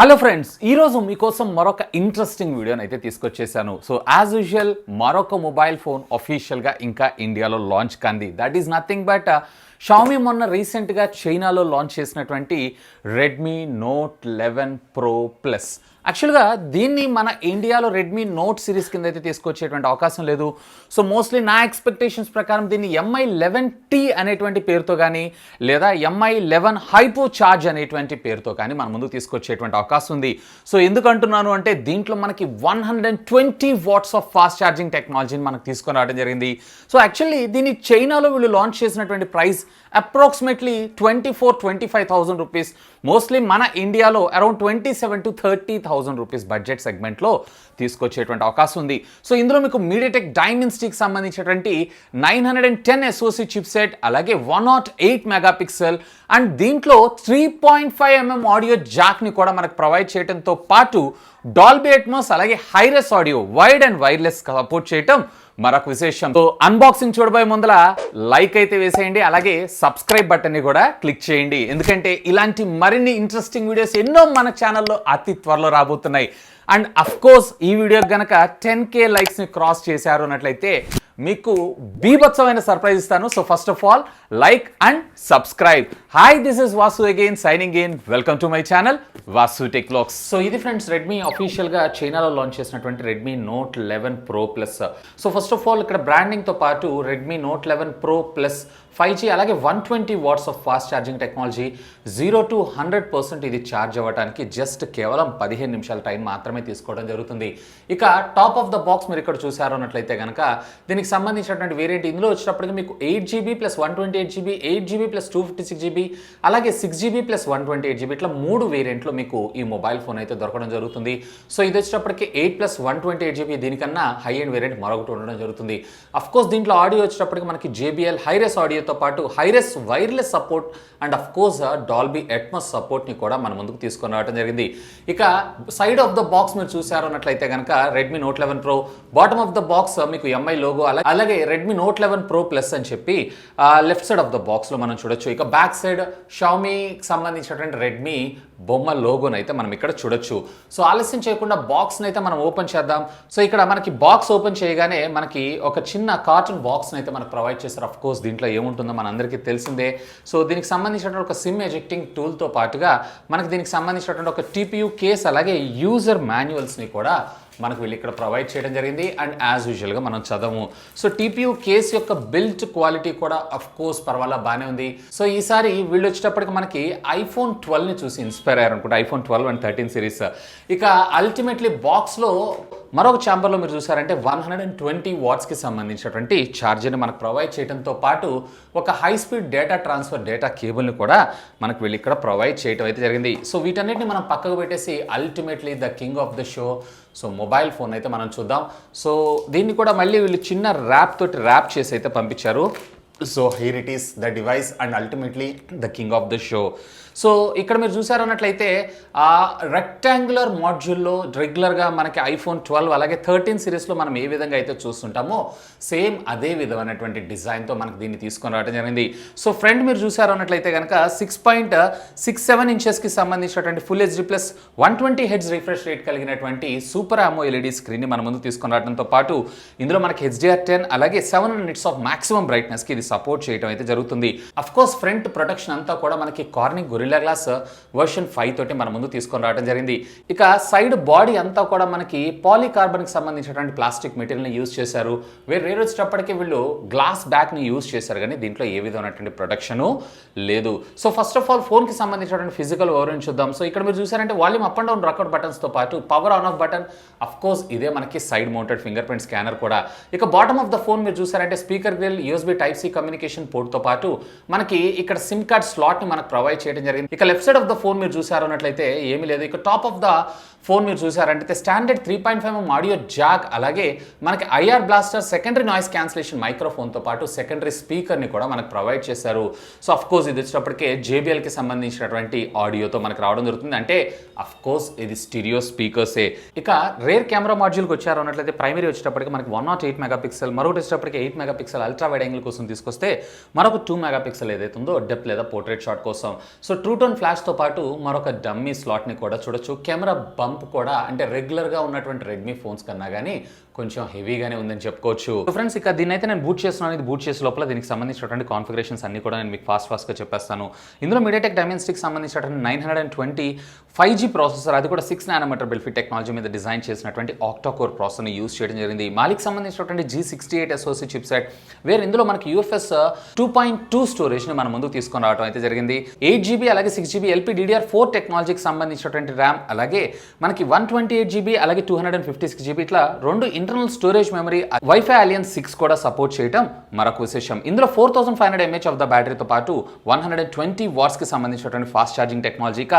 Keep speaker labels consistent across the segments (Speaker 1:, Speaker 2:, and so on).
Speaker 1: Hello friends, ఈరోజు మీకోసం మరొక ఇంట్రెస్టింగ్ వీడియోని అయితే తీసుకొచ్చేసాను. సో యాజ్ యూజువల్ మరొక మొబైల్ ఫోన్ అఫీషియల్గా ఇంకా ఇండియాలో లాంచ్ కంది. That is nothing but Xiaomi మొన్న రీసెంట్గా చైనాలో లాంచ్ చేసినటువంటి రెడ్మీ నోట్ 11 ప్రో ప్లస్. యాక్చువల్గా దీన్ని మన ఇండియాలో రెడ్మీ నోట్ సిరీస్ కింద అయితే తీసుకొచ్చేటువంటి అవకాశం లేదు. సో మోస్ట్లీ నా ఎక్స్పెక్టేషన్స్ ప్రకారం దీన్ని MI11T అనేటువంటి పేరుతో కానీ లేదా MI11 హైపో చార్జ్ అనేటువంటి పేరుతో కానీ మన ముందుకు తీసుకొచ్చేటువంటి అవకాశం ఉంది. సో ఎందుకు అంటున్నాను అంటే దీంట్లో మనకి 120 వాట్స్ ఆఫ్ ఫాస్ట్ ఛార్జింగ్ టెక్నాలజీని మనకు తీసుకొని రావడం జరిగింది. సో యాక్చువల్లీ దీన్ని చైనాలో వీళ్ళు లాంచ్ చేసినటువంటి ప్రైస్ అప్రాక్సిమేట్లీ 24-25,000 రూపీస్. మోస్ట్లీ మన ఇండియాలో అరౌండ్ 27,000 to 30,000 రూపీస్ బడ్జెట్ సెగ్మెంట్లో తీసుకొచ్చేటువంటి అవకాశం ఉంది. సో ఇందులో మీకు మీడియాటెక్ డైమెన్సిటీకి సంబంధించినటువంటి 910 SoC చిప్సెట్, అలాగే 108 మెగాపిక్సెల్ అండ్ దీంట్లో 3.5mm ఆడియో జాక్ని కూడా మనకు ప్రొవైడ్ చేయడంతో పాటు డాల్బీ అట్మాస్ అలాగే hi-res audio wide and wireless support చేయటం మరొక విశేషం. సో అన్బాక్సింగ్ చూడబోయే ముందల లైక్ అయితే వేసేయండి, అలాగే సబ్స్క్రైబ్ బటన్ని కూడా క్లిక్ చేయండి. ఎందుకంటే ఇలాంటి మరిన్ని ఇంట్రెస్టింగ్ వీడియోస్ ఎన్నో మన ఛానల్లో అతి త్వరలో రాబోతున్నాయి. అండ్ అఫ్ కోర్స్ ఈ వీడియో కనుక 10K లైక్స్ని క్రాస్ చేశారు అన్నట్లయితే మీకు బీభత్సమైన సర్ప్రైజ్ ఇస్తాను. So first of all like and subscribe. Hi, this is Vasu again signing in. Welcome to my channel Vasu tech vlogs. So ఇది ఫ్రెండ్స్ రెడ్మీ అఫీషియల్గా చైనాలో లాంచ్ చేసినటువంటి Redmi Note 11 Pro Plus. So first of all ఇక్కడ బ్రాండింగ్తో పాటు Redmi Note 11 Pro plus 5G అలాగే 120 watts of fast charging technology. 0 to 100% ఇది charge అవ్వడానికి జస్ట్ కేవలం 15 నిమిషాల టైం మాత్రమే తీసుకోవడం జరుగుతుంది. ఇక టాప్ ఆఫ్ ద బాక్స్ మీరు ఇక్కడ చూసారు అన్నట్లయితే కనుక దీనికి సంబంధించినటువంటి వేరియంట్ ఇందులో వచ్చేటప్పటికి మీకు 8GB plus 128GB, 8GB plus 256GB అలాగే 6GB ప్లస్ 128GB ఇట్లా 3 వేరియంట్లో మీకు ఈ మొబైల్ ఫోన్ అయితే దొరకడం జరుగుతుంది. సో ఇది వచ్చేటప్పటికి 8 ప్లస్ 128GB, దీనికన్నా హై ఎండ్ వేరియంట్ మరొకటి ఉండడం జరుగుతుంది. అఫ్ కోర్స్ దీంట్లో ఆడియో వచ్చేటప్పటికి మనకి JBL హైరెస్ ఆడియో తో పాటు hi-res wireless support and of course Dolby Atmos సపోర్ట్ని కూడా మన ముందుకు తీసుకొని రావడం జరిగింది. ఇక సైడ్ ఆఫ్ ద బాక్స్ మీరు చూసారు అన్నట్లయితే కనుక Redmi Note 11 pro, bottom of the box మీకు MI లోగో, అలాగే రెడ్మీ నోట్ 11 ప్రో ప్లస్ అని చెప్పి లెఫ్ట్ సైడ్ ఆఫ్ ద బాక్స్లో మనం చూడొచ్చు. ఇక బ్యాక్ సైడ్ షామీకి సంబంధించినటువంటి రెడ్మీ బొమ్మ లోగోని అయితే మనం ఇక్కడ చూడొచ్చు. సో ఆలస్యం చేయకుండా బాక్స్ని అయితే మనం ఓపెన్ చేద్దాం. సో ఇక్కడ మనకి బాక్స్ ఓపెన్ చేయగానే మనకి ఒక చిన్న కార్టూన్ బాక్స్ని అయితే మనకు ప్రొవైడ్ చేస్తారు. అఫ్ కోర్స్ దీంట్లో ఏముంటుందో మన అందరికీ తెలిసిందే. సో దీనికి సంబంధించినటువంటి ఒక సిమ్ ఎజెక్టింగ్ టూల్తో పాటుగా మనకి దీనికి సంబంధించినటువంటి ఒక TPU కేస్ అలాగే యూజర్ మాన్యువల్స్ని కూడా మనకు వీళ్ళు ఇక్కడ ప్రొవైడ్ చేయడం జరిగింది. అండ్ యాజ్ యూజువల్గా మనం చదవము. సో TPU కేస్ యొక్క బిల్ట్ క్వాలిటీ కూడా అఫ్ కోర్స్ పర్వాలా బాగానే ఉంది. సో ఈసారి వీళ్ళు వచ్చేటప్పటికి మనకి iPhone 12ని చూసి ఇన్స్పైర్ అయ్యారు అనుకుంటే, iPhone 12 అండ్ 13 సిరీస్. ఇక అల్టిమేట్లీ బాక్స్లో మరొక ఛాంబర్లో మీరు చూసారంటే 120 వాట్స్కి సంబంధించినటువంటి ఛార్జర్ని మనకు ప్రొవైడ్ చేయడంతో పాటు ఒక high speed data transfer data కేబుల్ని కూడా మనకు వీళ్ళు ఇక్కడ ప్రొవైడ్ చేయడం అయితే జరిగింది. సో వీటన్నిటిని మనం పక్కకు పెట్టేసి ultimately the king of the show so mobile phone అయితే మనం చూద్దాం. సో దీన్ని కూడా మళ్ళీ వీళ్ళు చిన్న ర్యాప్ తోటి ర్యాప్ చేసి అయితే పంపించారు. So here it is the device and ultimately the king of the show. So ఇక్కడ మీరు చూసారన్నట్లయితే ఆ రెక్టాంగులర్ మాడ్యూల్లో రెగ్యులర్గా మనకి iPhone 12 అలాగే 13 సిరీస్లో మనం ఏ విధంగా అయితే చూస్తుంటామో సేమ్ అదే విధమైనటువంటి డిజైన్తో మనకు దీన్ని తీసుకొని రావడం జరిగింది. సో ఫ్రంట్ మీరు చూసారు అన్నట్లయితే కనుక 6.67 ఇంచెస్కి సంబంధించినటువంటి full HD plus 120 heads refresh rate కలిగినటువంటి సూపర్ AMOLED LED స్క్రీన్ని మన ముందు తీసుకొని రావడంతో పాటు ఇందులో మనకి HDR10 అలాగే 700 నిట్స్ ఆఫ్ మాక్సిమం బ్రైట్నెస్కి ఇది సపోర్ట్ చేయడం అయితే జరుగుతుంది. అఫ్ కోర్స్ ఫ్రంట్ ప్రొటెక్షన్ అంతా కూడా మనకి కార్నింగ్ గొరిల్లా గ్లాస్ వర్షన్ 5 తోటి మన ముందు తీసుకొని రావడం జరిగింది. ఇక సైడ్ బాడీ అంతా కూడా మనకి పాలీకార్బన్కి సంబంధించినటువంటి ప్లాస్టిక్ మెటీరియల్ని యూజ్ చేశారు. వేరే వచ్చేటప్పటికి వీళ్ళు గ్లాస్ బ్యాక్ని యూజ్ చేశారు, కానీ దీంట్లో ఏ విధమైనటువంటి ప్రొటెక్షను లేదు. సో ఫస్ట్ ఆఫ్ ఆల్ ఫోన్కి సంబంధించినటువంటి ఫిజికల్ ఓవర్ చూద్దాం. సో ఇక్కడ మీరు చూసారంటే వాల్యూమ్ అప్ అండ్ డౌన్ రకౌట్ బటన్స్తో పాటు power on off button, of course ఇదే మనకి side mounted fingerprint scanner కూడా. ఇక బాటమ్ ఆఫ్ ద ఫోన్ మీరు చూసారంటే speaker grill, USB Type-C communication పోర్ట్తో పాటు మనకి ఇక్కడ సిమ్ కార్డ్ స్లాట్ని మనకు ప్రొవైడ్ చేయడం జరిగింది. ఇక left side of the phone మీరు చూసారు అన్నట్లయితే ఏమీ లేదు. ఇక టాప్ ఆఫ్ ద ఫోన్ మీరు చూసారంటే స్టాండర్డ్ 3.5mm ఆడియో జాక్ అలాగే మనకి IR blaster secondary noise cancellation మైక్రోఫోన్తో పాటు సెకండరీ స్పీకర్ని కూడా మనకు ప్రొవైడ్ చేశారు. సో అఫ్ కోర్స్ ఇది వచ్చేటప్పటికే JBLకి సంబంధించినటువంటి ఆడియోతో మనకు రావడం జరుగుతుంది. అంటే అఫ్ కోర్స్ ఇది స్టీరియో స్పీకర్సే. ఇక రేర్ కెమెరా మాడ్యూల్కి వచ్చారు అన్నట్లయితే ప్రైమరీ వచ్చేటప్పటికి మనకి 108 మెగాపిక్సెల్, మరొకటి వచ్చేటప్పటికి 8 మెగాపిక్సెల్ అల్ట్రా వైడ్ యాంగిల్ కోసం తీసుకొస్తే మరొక 2 మెగాపిక్సెల్ ఏదైతే ఉందో డెప్త్ లేదా పోర్ట్రేట్ షాట్ కోసం. సో ట్రూ టోన్ ఫ్లాష్తో పాటు మరొక డమ్మీ స్లాట్ని కూడా చూడొచ్చు. కెమెరా బంప్ కూడా అంటే రెగ్యులర్గా ఉన్నటువంటి రెడ్మీ ఫోన్స్ కన్నా కానీ కొంచెం హెవీగానే ఉందని చెప్పుకోవచ్చు. ఫ్రెండ్స్ ఇక దీన్ని అయితే నేను బూట్ చేస్తున్నాను. ఇది బూట్ చేసే లోపల దీనికి సంబంధించినటువంటి కాన్ఫిగరేషన్స్ అన్ని కూడా నేను మీకు ఫాస్ట్గా చెప్పేస్తాను. ఇందులో మీడియాటెక్ డైమెన్సిటీకి సంబంధించినటువంటి 920 5G ప్రాసెసర్, అది కూడా 6 nm బిల్ఫిట్ టెక్నాలజీ మీద డిజైన్ చేసినటువంటి ఆక్టా కోర్ ప్రాసెసర్ని యూస్ చేయడం జరిగింది. మాలిక్ సంబంధించినటువంటి G68 SoC చిప్సెట్, వేరే ఇందులో మనకి UFS 2.2 స్టోరేజ్ని మన ముందుకు తీసుకొని రావడం అయితే జరిగింది. 8GB అలాగే 6GB LPDDR4 టెక్నాలజీకి సంబంధించినటువంటి ర్యామ్, అలాగే మనకి 128GB అలాగే 256GB ఇట్లా రెండు internal storage memory, wifi alliance 6 కూడా సపోర్ట్ చేయడం మరొక విశేషం. ఇందులో 4500 mAh ఆఫ్ ద బ్యాటరీతో పాటు 120 వాట్స్కి సంబంధించినటువంటి ఫాస్ట్ ఛార్జింగ్ టెక్నాలజీ. ఇక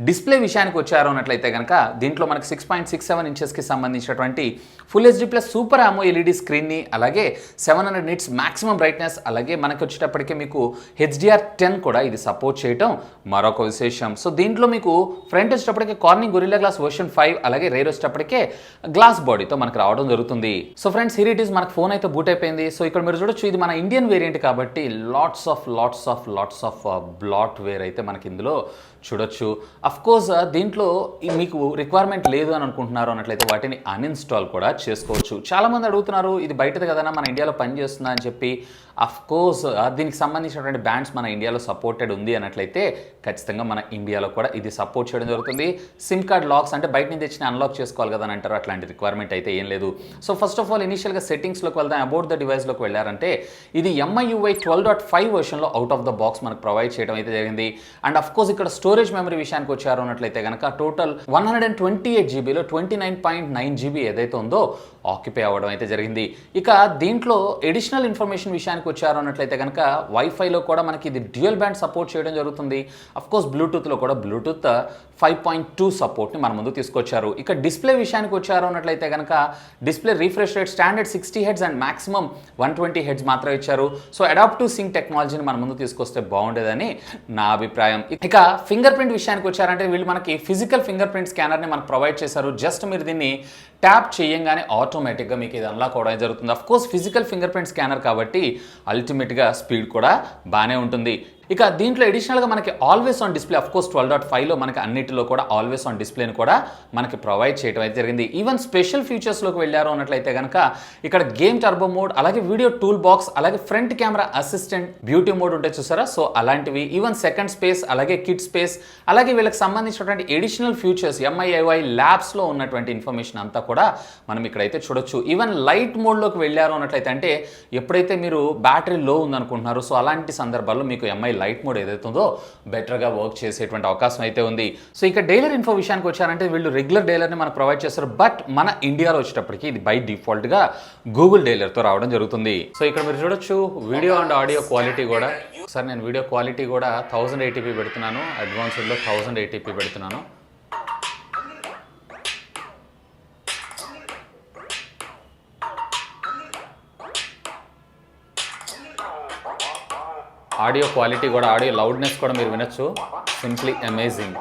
Speaker 1: డిస్ప్లే విషయానికి వచ్చారు అన్నట్లయితే కనుక దీంట్లో మనకి 6.67 ఇంచెస్కి సంబంధించినటువంటి full HD plus super AMO LED స్క్రీన్ని, అలాగే 700 nits మాక్సిమం బ్రైట్నెస్, అలాగే మనకి వచ్చేటప్పటికే మీకు HDR10 కూడా ఇది సపోర్ట్ చేయడం మరొక విశేషం. సో దీంట్లో మీకు ఫ్రంట్ వచ్చేటప్పటికే కార్నింగ్ గొరిల్లా గ్లాస్ వర్షన్ 5, అలాగే రేర్ వచ్చేటప్పటికే గ్లాస్ బాడీతో మనకు రావడం జరుగుతుంది. So friends here it is, మనకు ఫోన్ అయితే బూట్ అయిపోయింది. సో ఇక్కడ మీరు చూడొచ్చు ఇది మన ఇండియన్ వేరియంట్ కాబట్టి లాట్స్ ఆఫ్ బ్లాట్ వేర్ అయితే మనకి ఇందులో చూడొచ్చు. అఫ్ కోర్స్ దీంట్లో మీకు రిక్వైర్మెంట్ లేదు అని అనుకుంటున్నారు అన్నట్లయితే వాటిని అన్ఇన్స్టాల్ కూడా చేసుకోవచ్చు. చాలామంది అడుగుతున్నారు ఇది బయటది కదా మన ఇండియాలో పనిచేస్తుందా అని చెప్పి. అఫ్ కోర్స్ దీనికి సంబంధించినటువంటి బ్యాండ్స్ మన ఇండియాలో సపోర్టెడ్ ఉంది అన్నట్లయితే ఖచ్చితంగా మన ఇండియాలో కూడా ఇది సపోర్ట్ చేయడం జరుగుతుంది. సిమ్ కార్డ్ లాక్స్ అంటే బయట నుంచి తెచ్చిన అన్లాక్ చేసుకోవాలి కదా అని అంటారు, అట్లాంటి రిక్వైర్మెంట్ అయితే ఏం లేదు. సో ఫస్ట్ ఆఫ్ ఆల్ ఇనిషియల్గా సెట్టింగ్స్లోకి వెళ్దాం. అబౌట్ ద డివైస్లోకి వెళ్ళారంటే ఇది MIUI 12.5 వర్షన్లో అవుట్ ఆఫ్ ద బాక్స్ మనకు ప్రొవైడ్ చేయడం అయితే జరిగింది. అండ్ అఫ్ కోర్స్ ఇక్కడ స్టోరేజ్ మెమరీ విషయానికి వచ్చారు అన్నట్లయితే కనుక టోటల్ 128GBలో 29.9GB ఏదైతే ఉందో ఆక్యుపై అవ్వడం అయితే జరిగింది. ఇక దీంట్లో ఎడిషనల్ ఇన్ఫర్మేషన్ విషయానికి వచ్చారు అన్నట్లయితే కనుక వైఫైలో కూడా మనకి ఇది డ్యూయల్ బ్యాండ్ సపోర్ట్ చేయడం జరుగుతుంది. అఫ్ కోర్స్ బ్లూటూత్లో కూడా బ్లూటూత్ 5.2 సపోర్ట్ని మన ముందు తీసుకొచ్చారు. ఇక డిస్ప్లే విషయానికి వచ్చారు అన్నట్లయితే కనుక display refresh rate standard 60 Hz and maximum 120 Hz మాత్రమే ఇచ్చారు. సో అడాప్టివ్ సింక్ టెక్నాలజీని మన ముందు తీసుకొస్తే బాగుండేదని నా అభిప్రాయం. ఇక ఫింగర్ ప్రింట్ విషయానికి వచ్చారంటే వీళ్ళు మనకి ఫిజికల్ ఫింగర్ ప్రింట్ స్కానర్ని మనకు ప్రొవైడ్ చేశారు. జస్ట్ మీరు దీన్ని ట్యాప్ చేయంగానే ఆటోమేటిక్గా మీకు ఇది అన్లాక్ అవడం జరుగుతుంది. Of course physical finger print scanner కాబట్టి అల్టిమేట్గా స్పీడ్ కూడా బాగానే ఉంటుంది. ఇక దీంట్లో అడిషనల్గా మనకి always on display, of course 12.5లో మనకి అన్నిటిలో కూడా ఆల్వేస్ ఆన్ డిస్ప్లేని కూడా మనకి ప్రొవైడ్ చేయడం అయితే జరిగింది. ఈవెన్ స్పెషల్ ఫీచర్స్లోకి వెళ్ళారు అన్నట్లయితే కనుక ఇక్కడ గేమ్ టర్బో మోడ్, అలాగే వీడియో టూల్ బాక్స్, అలాగే front camera assistant beauty mode ఉంటాయి చూసారా, సో అలాంటివి, ఈవెన్ సెకండ్ స్పేస్, అలాగే కిడ్ స్పేస్, అలాగే వీళ్ళకి సంబంధించినటువంటి ఎడిషనల్ ఫీచర్స్ MIUI ల్యాబ్స్లో ఉన్నటువంటి ఇన్ఫర్మేషన్ అంతా కూడా మనం ఇక్కడైతే చూడొచ్చు. ఈవెన్ లైట్ మోడ్లోకి వెళ్ళారు అన్నట్లయితే అంటే ఎప్పుడైతే మీరు బ్యాటరీ లో ఉందనుకుంటున్నారు సో అలాంటి సందర్భాల్లో మీకు MI లైట్ మోడ్ ఏదైతే ఉందో బెటర్గా వర్క్ చేసేటువంటి అవకాశం అయితే ఉంది. సో ఇక డైలర్ ఇన్ఫో విషయానికి వచ్చారంటే వీళ్ళు రెగ్యులర్ డైలర్ని మనకు ప్రొవైడ్ చేస్తారు. బట్ మన ఇండియాలో వచ్చేటప్పటికి ఇది బై డిఫాల్ట్గా గూగుల్ డైలర్తో రావడం జరుగుతుంది. సో ఇక్కడ మీరు చూడొచ్చు వీడియో అండ్ ఆడియో క్వాలిటీ కూడా. సార్ నేను వీడియో క్వాలిటీ కూడా 1080p పెడుతున్నాను, అడ్వాన్స్డ్లో 1080p పెడుతున్నాను. ఆడియో క్వాలిటీ కూడా, ఆడియో లౌడ్నెస్ కూడా మీరు వినొచ్చు. Simply amazing.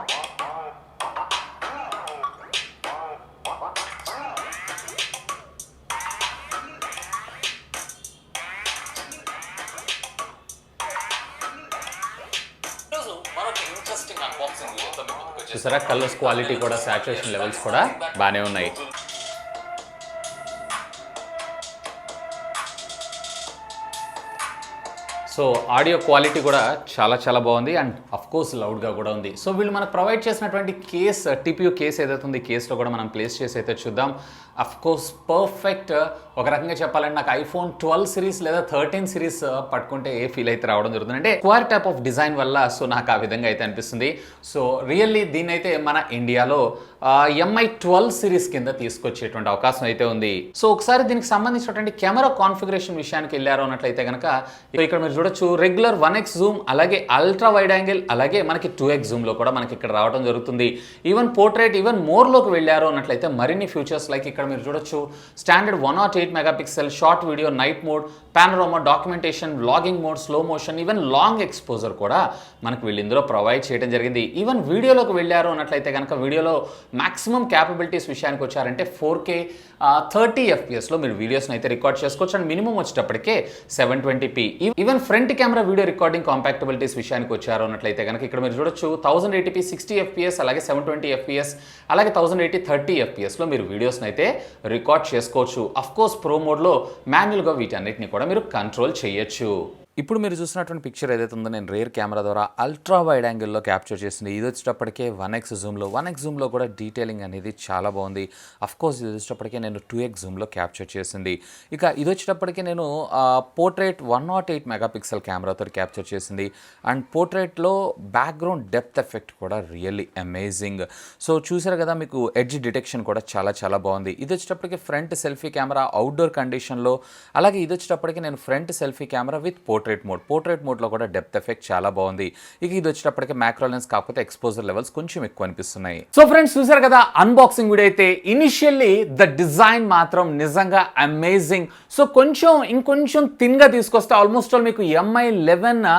Speaker 1: చూసారా కలర్స్ క్వాలిటీ కూడా, సాచురేషన్ లెవెల్స్ కూడా బాగానే ఉన్నాయి. సో ఆడియో క్వాలిటీ కూడా చాలా బాగుంది అండ్ అఫ్ కోర్స్ లౌడ్గా కూడా ఉంది. సో వీళ్ళు మనకు ప్రొవైడ్ చేసినటువంటి కేస్, TPU కేస్ ఏదైతే ఉంది, కేసులో కూడా మనం ప్లేస్ చేసి అయితే చూద్దాం. Of course perfect. ఒక రకంగా చెప్పాలంటే నాకు iPhone 12 సిరీస్ లేదా 13 సిరీస్ పట్టుకుంటే ఏ ఫీల్ అయితే రావడం జరుగుతుంది అంటే స్క్వేర్ టైప్ ఆఫ్ డిజైన్ వల్ల. సో నాకు ఆ విధంగా అయితే అనిపిస్తుంది. సో రియల్లీ దీన్ని అయితే మన ఇండియాలో MI 12 సిరీస్ కింద తీసుకొచ్చేటువంటి అవకాశం అయితే ఉంది. సో ఒకసారి దీనికి సంబంధించినటువంటి కెమెరా కాన్ఫిగరేషన్ విషయానికి వెళ్ళారు అన్నట్లయితే కనుక ఇక్కడ మీరు చూడొచ్చు రెగ్యులర్ 1x జూమ్, అలాగే అల్ట్రా వైడ్ యాంగిల్, అలాగే మనకి 2x జూమ్లో కూడా మనకి ఇక్కడ రావడం జరుగుతుంది. ఈవెన్ పోర్ట్రేట్, ఈవెన్ మోర్లోకి వెళ్ళారు అన్నట్లయితే మరిన్ని ఫీచర్స్ లైక్ ఇక్కడ మీరు చూడొచ్చు standard 108 108 megapixel short video, night mode, పానోరామా, documentation, vlogging mode, slow motion, even long exposure కూడా మనకు వీళ్ళు ఇందులో ప్రొవైడ్ చేయడం జరిగింది. ఈవెన్ వీడియోలోకి వెళ్ళారు అన్నట్లయితే కనుక వీడియోలో మాక్సిమం క్యాపబిలిటీస్ విషయానికి వచ్చారంటే 4K 30 FPSలో మీరు వీడియోస్ని అయితే రికార్డ్ చేసుకోవచ్చు. అండ్ మినిమం వచ్చేటప్పటికే 720p. Even front camera video recording compatibilities విషయానికి వచ్చారు అన్నట్లయితే కనుక ఇక్కడ మీరు చూడొచ్చు 1080p 60 FPS, అలాగే 720 FPS, అలాగే 1080 30 FPSలో మీరు వీడియోస్ని అయితే రికార్డ్ చేసుకోవచ్చు. అఫ్ కోర్స్ ప్రో మోడ్లో మాన్యువల్గా వీటన్నిటిని కూడా మీరు కంట్రోల్ చేయొచ్చు. ఇప్పుడు మీరు చూసినటువంటి పిక్చర్ ఏదైతే ఉందో నేను రేర్ కెమెరా ద్వారా అల్ట్రా వైడ్ యాంగిల్లో క్యాప్చర్ చేసింది. ఇది వచ్చేటప్పటికే 1x జూమ్లో, 1x జూమ్లో కూడా డీటెయిలింగ్ అనేది చాలా బాగుంది. అఫ్ కోర్స్ ఇది వచ్చేటప్పటికే నేను 2x జూమ్లో క్యాప్చర్ చేసింది. ఇక ఇది వచ్చేటప్పటికే నేను పోర్ట్రేట్ 108 మెగాపిక్సెల్ కెమెరాతో క్యాప్చర్ చేసింది. అండ్ పోర్ట్రేట్లో బ్యాక్గ్రౌండ్ డెప్త్ ఎఫెక్ట్ కూడా రియల్లీ అమేజింగ్. సో చూసారు కదా, మీకు ఎడ్జ్ డిటెక్షన్ కూడా చాలా చాలా బాగుంది. ఇది వచ్చేటప్పటికి ఫ్రంట్ సెల్ఫీ కెమెరా అవుట్డోర్ కండిషన్లో, అలాగే ఇది వచ్చేటప్పటికి నేను front selfie camera with portrait మోడ్లో కూడా డెప్త్ ఎఫెక్ట్ చాలా బాగుంది. ఇక ఇది వచ్చేటప్పటికి మ్యాక్రో లెన్స్ కాకపోతే ఎక్స్పోజర్ లెవెల్స్ కొంచెం ఎక్కువ అనిపిస్తున్నాయి. సో ఫ్రెండ్స్ చూసారు కదా అన్బాక్సింగ్ వీడియో అయితే. ఇనిషియల్లీ ద డిజైన్ మాత్రం నిజంగా అమేజింగ్. సో ఇంకొంచెం థిన్గా తీసుకొస్తే ఆల్మోస్ట్ ఆల్ మీకు MI 11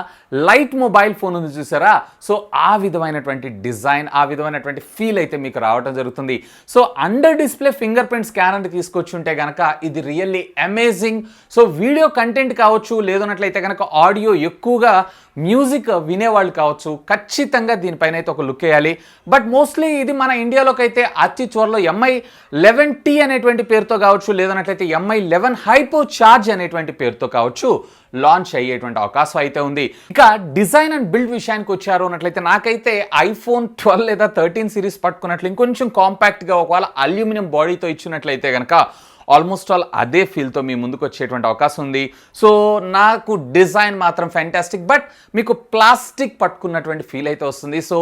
Speaker 1: లైట్ మొబైల్ ఫోన్ ఉంది చూసారా. సో ఆ విధమైనటువంటి డిజైన్, ఆ విధమైనటువంటి ఫీల్ అయితే మీకు రావడం జరుగుతుంది. So under display finger print scanner తీసుకొచ్చి ఉంటే కనుక ఇది really amazing. So video content కావచ్చు, లేదన్నట్లయితే కనుక ఆడియో ఎక్కువగా మ్యూజిక్ వినేవాళ్ళు కావచ్చు, ఖచ్చితంగా దీనిపైన అయితే ఒక లుక్ వేయాలి. బట్ మోస్ట్లీ ఇది మన ఇండియాలోకి అయితే అతి త్వరలో MI 11T అనేటువంటి పేరుతో కావచ్చు, లేదన్నట్లయితే MI 11 హైపో చార్జ్ అనేటువంటి పేరుతో కావచ్చు లాంచ్ అయ్యేటువంటి అవకాశం అయితే ఉంది. ఇక డిజైన్ అండ్ బిల్డ్ విషయానికి వచ్చారు అన్నట్లయితే నాకైతే iPhone 12 లేదా 13 సిరీస్ పట్టుకున్నట్లు ఇంకొంచెం కాంపాక్ట్గా ఒకవేళ అల్యూమినియం బాడీతో ఇచ్చినట్లయితే కనుక ఆల్మోస్ట్ ఆల్ అదే ఫీల్తో మీ ముందుకు వచ్చేటువంటి అవకాశం ఉంది. సో నాకు డిజైన్ మాత్రం ఫ్యాంటాస్టిక్, బట్ మీకు ప్లాస్టిక్ పట్టుకున్నటువంటి ఫీల్ అయితే వస్తుంది. సో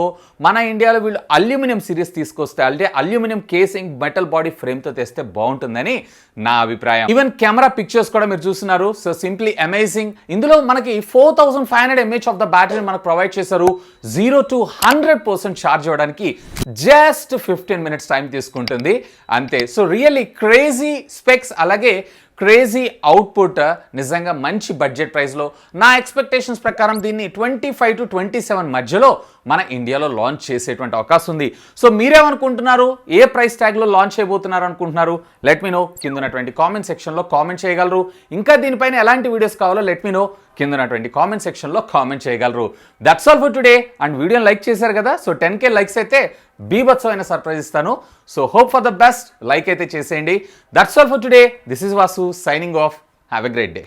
Speaker 1: మన ఇండియాలో వీళ్ళు అల్యూమినియం సిరీస్ తీసుకొస్తే, అంటే అల్యూమినియం కేసింగ్ మెటల్ బాడీ ఫ్రేమ్తో తెస్తే బాగుంటుందని నా అభిప్రాయం. ఈవెన్ కెమెరా పిక్చర్స్ కూడా మీరు చూస్తున్నారు. So simply amazing. ఇందులో మనకి 4500 mAh ఆఫ్ ద బ్యాటరీ మనకు ప్రొవైడ్ చేశారు. 0 to 100% ఛార్జ్ అవ్వడానికి జస్ట్ 15 minutes టైం తీసుకుంటుంది అంతే. సో రియల్లీ క్రేజీ స్పెక్స్, అలాగే క్రేజీ అవుట్పుట్. నిజంగా మంచి బడ్జెట్ ప్రైస్లో నా ఎక్స్పెక్టేషన్స్ ప్రకారం దీన్ని 25 to 27 మధ్యలో మన ఇండియాలో లాంచ్ చేసేటువంటి అవకాశం ఉంది. సో మీరేమనుకుంటున్నారు, ఏ ప్రైస్ ట్యాగ్లో లాంచ్ చేయబోతున్నారు అనుకుంటున్నారు? లెట్ మీ నో కింద ఉన్నటువంటి కామెంట్ సెక్షన్లో కామెంట్ చేయగలరు. ఇంకా దీనిపైన ఎలాంటి వీడియోస్ కావాలో లెట్ మీ నో కింద ఉన్నటువంటి కామెంట్ సెక్షన్లో కామెంట్ చేయగలరు. That's all for today. And వీడియోని లైక్ చేశారు కదా, సో 10K లైక్స్ అయితే బీభత్సమైన సర్ప్రైజ్ ఇస్తాను. So hope for the best. Like అయితే చేసేయండి. That's all for today. This is Vasu signing off. Have a great day.